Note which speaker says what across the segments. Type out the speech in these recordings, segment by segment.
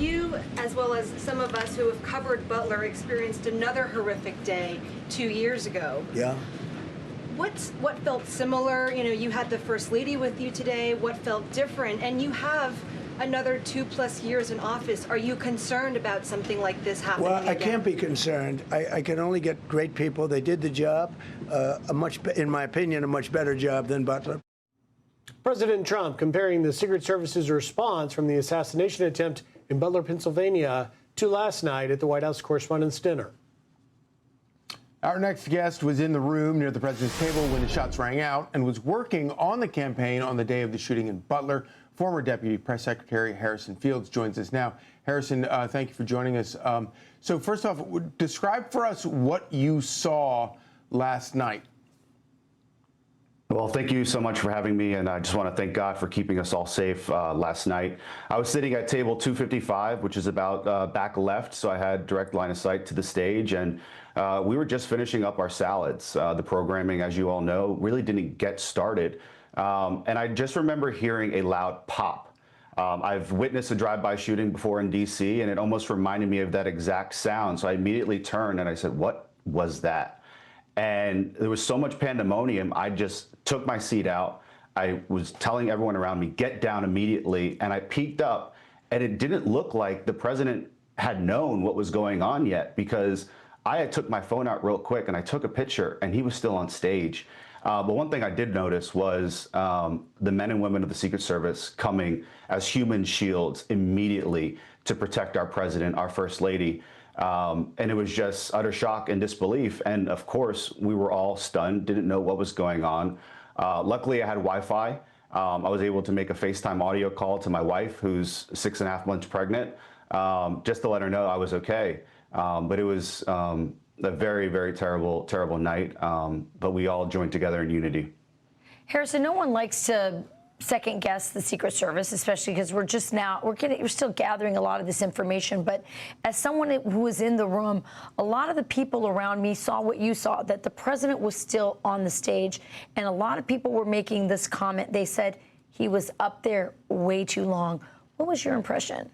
Speaker 1: You, as well as some of us who have covered Butler, experienced another horrific day 2 years ago.
Speaker 2: Yeah.
Speaker 1: What felt similar? You know, you had the First Lady with you today. What felt different? And you have another 2+ years in office. Are you concerned about something like this happening
Speaker 2: Well, I
Speaker 1: again?
Speaker 2: can't be concerned. I can only get great people. They did the job, in my opinion, a much better job than Butler.
Speaker 3: President Trump comparing the Secret Service's response from the assassination attempt in Butler, Pennsylvania, to last night at the White House Correspondents' Dinner.
Speaker 4: Our next guest was in the room near the president's table when the shots rang out and was working on the campaign on the day of the shooting in Butler. Former Deputy Press Secretary Harrison Fields joins us now. Harrison, thank you for joining us. So first off, describe for us what you saw last night.
Speaker 5: Well, thank you so much for having me, and I just want to thank God for keeping us all safe last night. I was sitting at table 255, which is about back left, so I had direct line of sight to the stage, and we were just finishing up our salads. The programming, as you all know, really didn't get started, and I just remember hearing a loud pop. I've witnessed a drive-by shooting before in D.C., and it almost reminded me of that exact sound, so I immediately turned and I said, "What was that?" And there was so much pandemonium, I just took my seat out. I was telling everyone around me, get down immediately. And I peeked up, and it didn't look like the president had known what was going on yet, because I had took my phone out real quick and I took a picture, and he was still on stage. But one thing I did notice was the men and women of the Secret Service coming as human shields immediately to protect our president, our First Lady. And it was just utter shock and disbelief. And of course, we were all stunned, didn't know what was going on. Luckily, I had Wi-Fi. I was able to make a FaceTime audio call to my wife, who's 6.5 months pregnant, just to let her know I was okay. But it was a very, very terrible, terrible night. But we all joined together in unity.
Speaker 6: Harrison, no one likes to second guess the Secret Service, especially because we're still gathering a lot of this information. But as someone who was in the room, a lot of the people around me saw what you saw, that the president was still on the stage. And a lot of people were making this comment. They said he was up there way too long. What was your impression?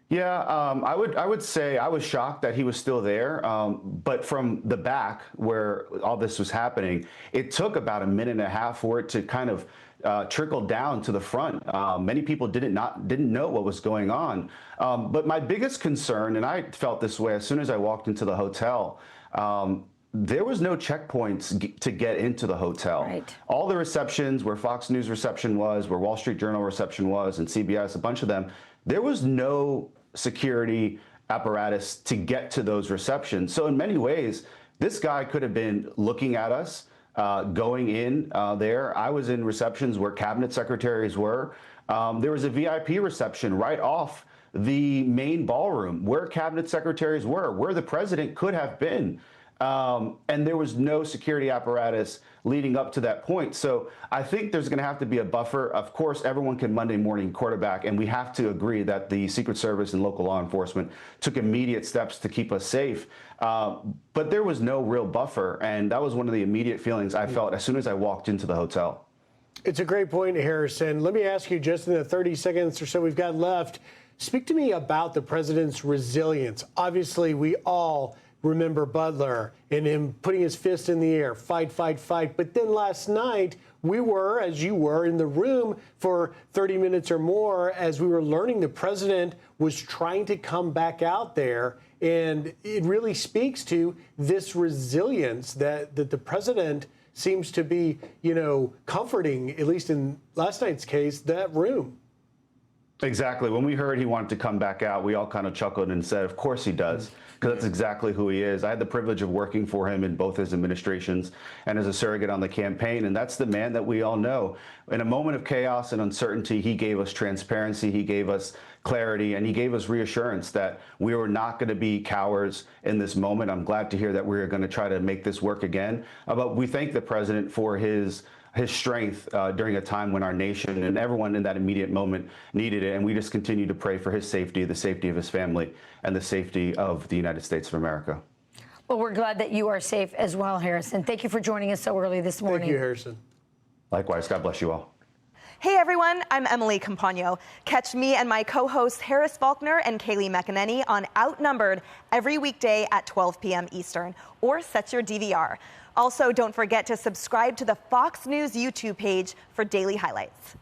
Speaker 5: Yeah, I would say I was shocked that he was still there. But from the back where all this was happening, it took about 1.5 minutes for it to kind of trickle down to the front. Many people didn't know what was going on. But my biggest concern, and I felt this way as soon as I walked into the hotel, there was no checkpoints to get into the hotel.
Speaker 6: Right.
Speaker 5: All the receptions, where Fox News reception was, where Wall Street Journal reception was, and CBS, a bunch of them, there was no security apparatus to get to those receptions. So in many ways, this guy could have been looking at us, going in there. I was in receptions where cabinet secretaries were. There was a VIP reception right off the main ballroom where cabinet secretaries were, where the president could have been. And there was no security apparatus leading up to that point. So I think there's going to have to be a buffer. Of course, everyone can Monday morning quarterback, and we have to agree that the Secret Service and local law enforcement took immediate steps to keep us safe. But there was no real buffer, and that was one of the immediate feelings I felt as soon as I walked into the hotel.
Speaker 3: It's a great point, Harrison. Let me ask you, just in the 30 seconds or so we've got left, speak to me about the president's resilience. Obviously, we all remember Butler and him putting his fist in the air, fight, fight, fight. But then last night, we were, as you were, in the room for 30 minutes or more as we were learning the president was trying to come back out there. And it really speaks to this resilience that the president seems to be, comforting, at least in last night's case, that room.
Speaker 5: Exactly. When we heard he wanted to come back out, we all kind of chuckled and said, of course he does, because that's exactly who he is. I had the privilege of working for him in both his administrations and as a surrogate on the campaign, and that's the man that we all know. In a moment of chaos and uncertainty, he gave us transparency, he gave us clarity, and he gave us reassurance that we were not going to be cowards in this moment. I'm glad to hear that we're going to try to make this work again. But we thank the president for his strength during a time when our nation and everyone in that immediate moment needed it. And we just continue to pray for his safety, the safety of his family, and the safety of the United States of America.
Speaker 6: Well, we're glad that you are safe as well, Harrison. Thank you for joining us so early this morning.
Speaker 3: Thank you, Harrison.
Speaker 5: Likewise. God bless you all.
Speaker 7: Hey everyone, I'm Emily Campagno. Catch me and my co-hosts Harris Faulkner and Kaylee McEnany on Outnumbered every weekday at 12 p.m. Eastern, or set your DVR. Also, don't forget to subscribe to the Fox News YouTube page for daily highlights.